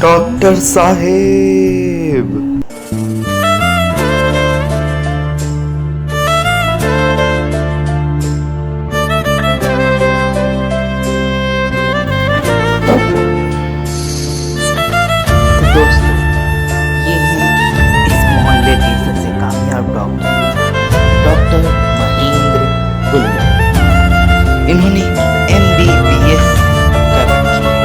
Doctor साहेब। तो दोस्तों, ये हैं इस मोहल्ले के सबसे कामयाब डॉक्टर, डॉक्टर महेंद्र गुल्लर। इन्होंने MBBS कर रखी है।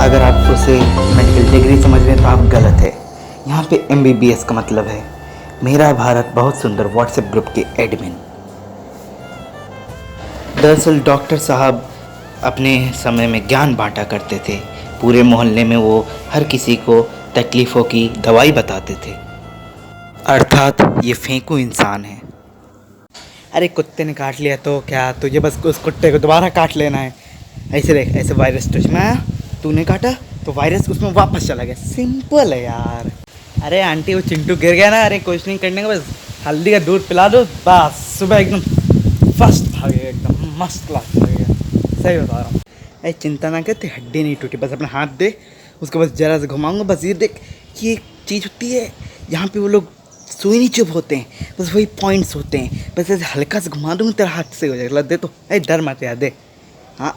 अगर आप उसे मेडिकल डिग्री समझ रहे हैं तो आप गलत है। यहाँ पे MBBS का मतलब है मेरा भारत बहुत सुंदर व्हाट्सएप ग्रुप के एडमिन। दरअसल डॉक्टर साहब अपने समय में ज्ञान बांटा करते थे। पूरे मोहल्ले में वो हर किसी को तकलीफ़ों की दवाई बताते थे। अर्थात ये फेंकू इंसान है। अरे कुत्ते ने काट लिया तो क्या, तुझे बस उस कुत्ते को दोबारा काट लेना है। ऐसे देख, ऐसे वायरस तुझ में आया, तूने काटा तो वायरस उसमें वापस चला गया। सिंपल है यार। अरे आंटी वो चिंटू गिर गया ना, अरे कुछ नहीं करने का, बस हल्दी का दूध पिला दो, बस सुबह एकदम फर्स्ट भागेगा, एकदम मस्त क्लास भागेगा। सही बता रहा हूँ। अरे चिंता ना कर, तेरी हड्डी नहीं टूटी, बस अपना हाथ दे, उसके बस जरा से घुमाऊंगा, बस ये देख ये एक चीज़ होती है यहाँ पे वो लोग सुई नहीं चुप होते हैं, बस वही पॉइंट्स होते हैं, बस ऐसे हल्का से घुमा दूँगा तेरा हाथ से हो जाएगा। दे तो, अरे डर मत यार, दे। हाँ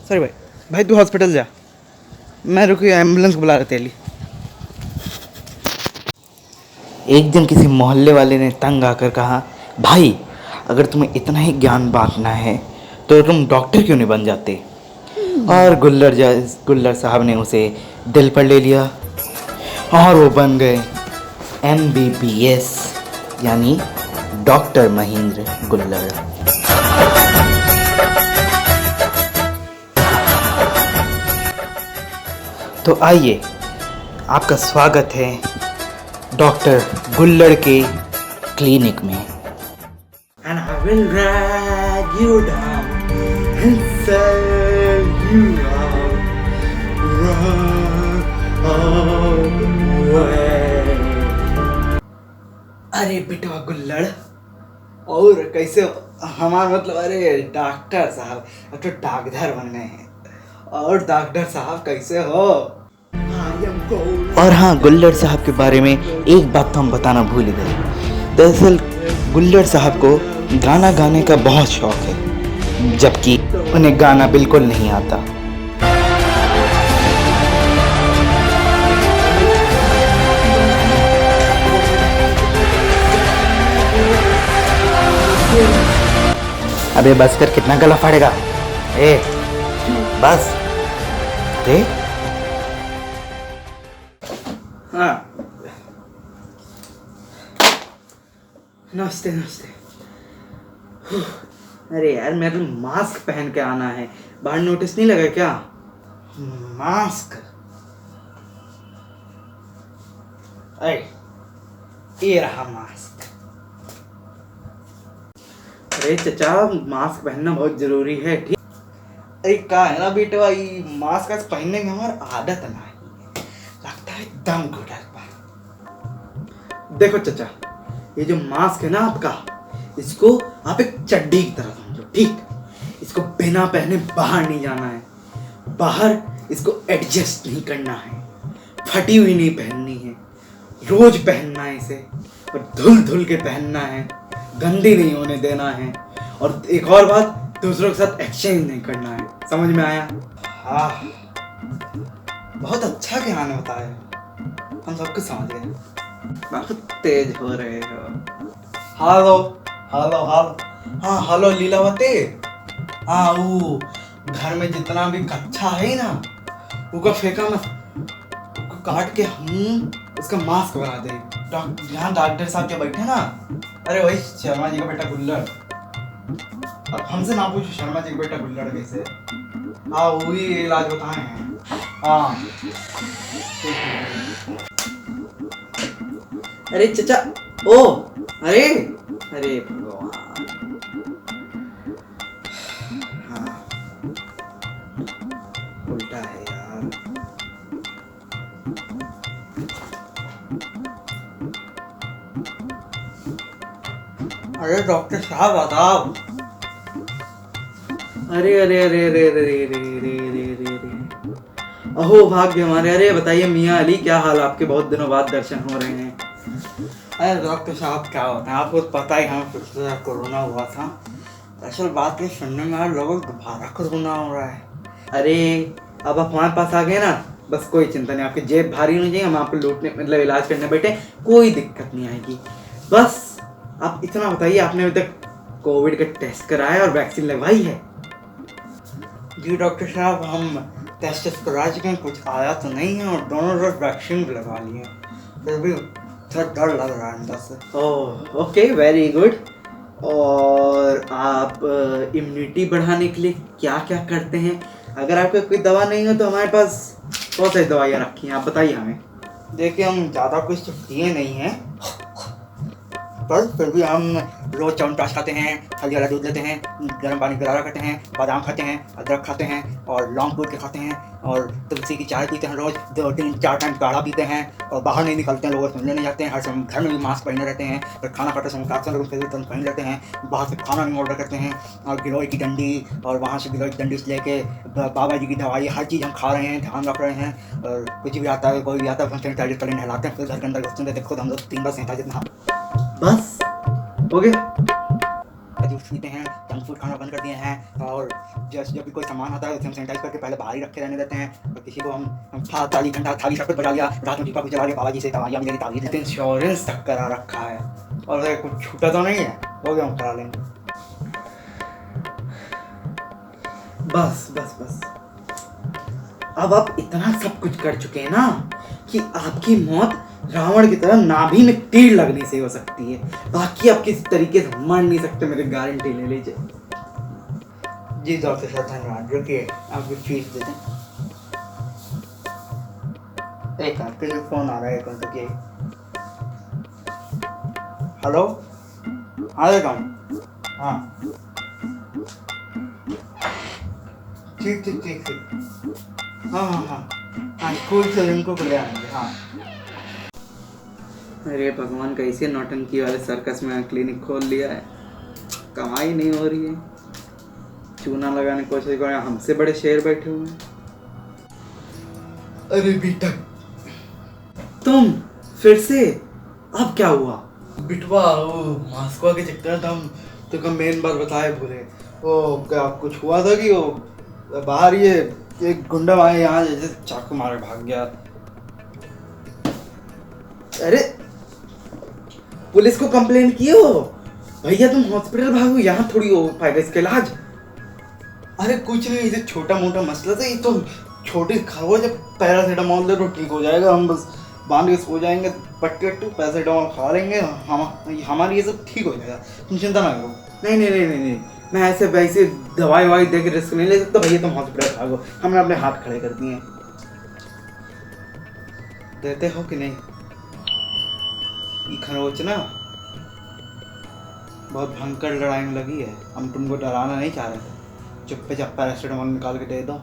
सॉरी भाई, भाई तू हॉस्पिटल जा, मैं रुकी एम्बुलेंस को बुला रहे तेली। एक दिन किसी मोहल्ले वाले ने तंग आकर कहा, भाई अगर तुम्हें इतना ही ज्ञान बांटना है तो तुम डॉक्टर क्यों नहीं बन जाते। और गुल्लर साहब ने उसे दिल पर ले लिया और वो बन गए MBBS यानी डॉक्टर महेंद्र गुल्लर। तो आइए, आपका स्वागत है डॉक्टर गुल्लर के क्लिनिक में। And I will drag you down and sell you out, run away। अरे बेटा गुल्लड़, और कैसे हमारा मतलब, अरे डॉक्टर साहब अब तो डाकघर बन गए हैं। और डॉक्टर साहब कैसे हो? और हाँ, गुल्लर साहब के बारे में एक बात तो हम बताना भूल ही गए। दरअसल गुल्लर साहब को गाना गाने का बहुत शौक है, जबकि उन्हें गाना बिल्कुल नहीं आता। अबे बस कर, कितना गला फाड़ेगा। ए बस दे। हाँ नमस्ते नमस्ते। अरे यार मेरे को मास्क पहन के आना है, बाहर नोटिस नहीं लगा क्या? मास्क, अरे ये रहा मास्क। अरे चचा, मास्क पहनना बहुत जरूरी है, ठीक? अरे क्या है ना बेटे भाई, मास्क पहनने की हमारी आदत नहीं, लगता है दम घुटा। देखो चचा, ये जो मास्क है ना आपका, इसको आप एक चड्डी की तरह समझो, ठीक? इसको बिना पहने बाहर नहीं जाना है, बाहर इसको एडजस्ट नहीं करना है, फटी हुई नहीं पहननी है, रोज पहनना है इसे, और धुल धुल के पहनना है, गंदी नहीं होने देना है, और एक और बात, दूसरों के साथ एक्सचेंज नहीं करना है। समझ में आया? हाँ, बहुत अच्छा ज्ञान होता है, हम सब कुछ समझ गए। बहुत तेज हो रहे हो। हेलो हेलो हेलो, हाँ हेलो लीलावती। हाँ वो घर में जितना भी कच्चा है ना, वो फेंका मत, उसको काट के हम उसका मास्क बना दे। यहाँ डॉक्टर साहब क्या बैठे ना, अरे वही शर्मा जी का बेटा गुल्लर। अब हमसे ना पूछो शर्मा जी का बेटा गुल्लर कैसे। हाँ वही इलाज बताए हैं। हाँ अरे चचा, ओ अरे अरे भगवान, हाँ उल्टा है यार। अरे डॉक्टर साहब आदाब। अरे अरे अरे अरे अरे अरे अरे अरे अरे अरे, अहो भाग्य हमारे। अरे बताइए मियाँ अली, क्या हाल आपके? बहुत दिनों बाद दर्शन हो रहे हैं। अरे डॉक्टर साहब क्या होता है, आपको पता ही हमें पिछले कोरोना हुआ था। असल बात ये सुनने में आया लोगों को दोबारा कोरोना हो रहा है। अरे अब आप हमारे पास आ गए ना, बस कोई चिंता नहीं, आपकी जेब भारी नहीं चाहिए, हम आपको लूटने मतलब इलाज करने बैठे, कोई दिक्कत नहीं आएगी। बस आप इतना बताइए, आपने अभी तक कोविड का टेस्ट कराया और वैक्सीन लगवाई है? जी डॉक्टर साहब, हम टेस्ट करा चुके हैं, कुछ आया तो नहीं है और दोनों डोज वैक्सीन भी लगवा ली है, फिर भी थोड़ा डर लग रहा है अंदर से। Oh okay, very good. और आप इम्यूनिटी बढ़ाने के लिए क्या क्या करते हैं? अगर आपको कोई दवा नहीं हो तो हमारे पास बहुत सारी दवाइयाँ रखी हैं, आप बताइए हमें। देखिए हम ज़्यादा कुछ तो किए नहीं हैं, पर फिर भी हम रोज च्यवनप्राश खाते हैं, हल्दी वाला दूध लेते हैं, गर्म पानी गरारा करते हैं, बादाम खाते हैं, अदरक खाते हैं और लौंग कूट के खाते हैं और तुलसी की चाय पीते हैं, रोज 2-3-4 टाइम काढ़ा पीते हैं और बाहर नहीं निकलते हैं, लोगों से मिलने नहीं जाते हैं, हर समय घर में भी मास्क पहने रहते हैं, फिर खाना खाते समय काक्सन लोग पहन लेते हैं, बाहर से खाना नहीं ऑर्डर करते हैं और गिलोय की डंडी और वहाँ से गिलोय की डंडी से लेके बाबा जी की दवाई, हर चीज़ हम खा रहे हैं, ध्यान रख रहे हैं। और कुछ भी आता है, कोई भी आता है, हम सैनिटाइजर कर नहलाते हैं, फिर घर के अंदर घुसते हैं, खुद हम लोग 3 बार सैनिटाइजर नहा, बस हो गया। जूस पीते हैं, जंक फूड खाना बंद कर दिए हैं और जैसे जब भी कोई सामान आता है उसे हम सैनिटाइज करके पहले बाहर ही रखे रहने देते हैं। और किसी को हम थाली घंटा थाली सब कुछ बजा लिया, रात में दीपक भी जला लिया, बाबा जी से दवाइयाँ मिलेगी, ताबीज़ देते हैं, इंश्योरेंस तक करा रखा है और अगर कुछ छूटा तो नहीं है, हो गया हम करा लेंगे। बस बस बस, अब आप इतना सब कुछ कर चुके हैं ना कि आपकी मौत रावण की तरह नाभि में तीर लगने से हो सकती है, बाकी आप किस तरीके से मर नहीं सकते, मेरी गारंटी ले लीजिए। जी डॉक्टर साहब धन्यवाद, रुकिए आपकी फीस दे दें। एक आपके लिए फोन आ रहा है, कौन सा? हेलो, हाँ देखा हूँ, हाँ ठीक ठीक ठीक ठीक, हाँ हाँ हाँ हाँ, स्कूल से इनको ले आएंगे। हाँ अरे भगवान, कैसे नौटंकी वाले सर्कस में क्लिनिक खोल लिया है, कमाई नहीं हो रही है, चूना लगाने की कोशिश कर रहे हैं, हमसे बड़े शेर बैठे हुए हैं। अरे बेटा तुम फिर से, अब क्या हुआ? बिटवा वो मास्को के चक्कर था, हम तो मेन बात बताए भूले। वो क्या कुछ हुआ था कि वो बाहर ये एक गुंडा आया यहाँ जैसे चाकू मारे भाग गया। अरे पुलिस को कंप्लेंट किए हो भैया, तुम हॉस्पिटल भागो, यहाँ थोड़ी हो पाएगा इसका इलाज। अरे कुछ नहीं, इसे छोटा मोटा मसला था, ये तो छोटे खाओ, जब पैरासीटामोल दे तो ठीक हो जाएगा, हम बस बांध के सो जाएंगे, पट्टी पैरासीटामोल खा लेंगे, हमारी ये सब ठीक हो जाएगा, तुम चिंता ना करो। नहीं नहीं नहीं नहीं नहीं, मैं ऐसे वैसे दवाई ववाई दे के रिस्क नहीं ले सकता भैया, तुम हॉस्पिटल भागो, हमने अपने हाथ खड़े कर दिए। देते हो कि नहीं? ये खरोच ना बहुत भयंकर लड़ाई में लगी है, हम तुमको डराना नहीं चाह रहे थे, चुप्पे चाप पैरासीटामोल निकाल के दे दो।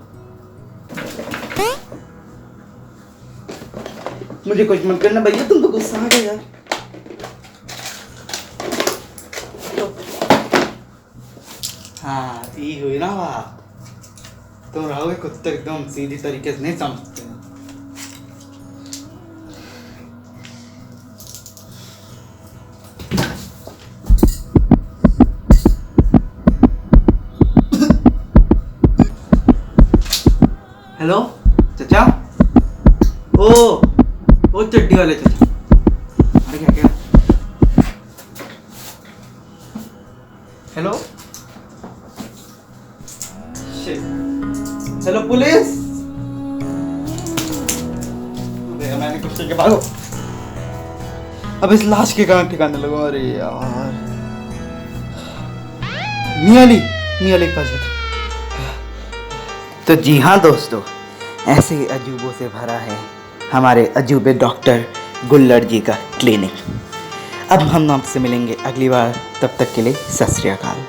मुझे कुछ मत करना भैया, तुम तो गुस्सा आ गया यार। हाँ ये हुई ना बात, तुम रहोगे कुत्ते एकदम सीधी तरीके से नहीं समझते। हेलो चाचा, ओ चड्डी वाले चाचा, अरे क्या क्या? हेलो हेलो पुलिस, मैंने कुछ के भागो, अब इस लाश के कहाँ ठिकाने लगो। अरे यार, मियाली पास था। तो जी हाँ दोस्तों, ऐसे ही अजूबों से भरा है हमारे अजूबे डॉक्टर गुल्लर जी का क्लिनिक। अब हम आपसे मिलेंगे अगली बार, तब तक के लिए सत श्री अकाल।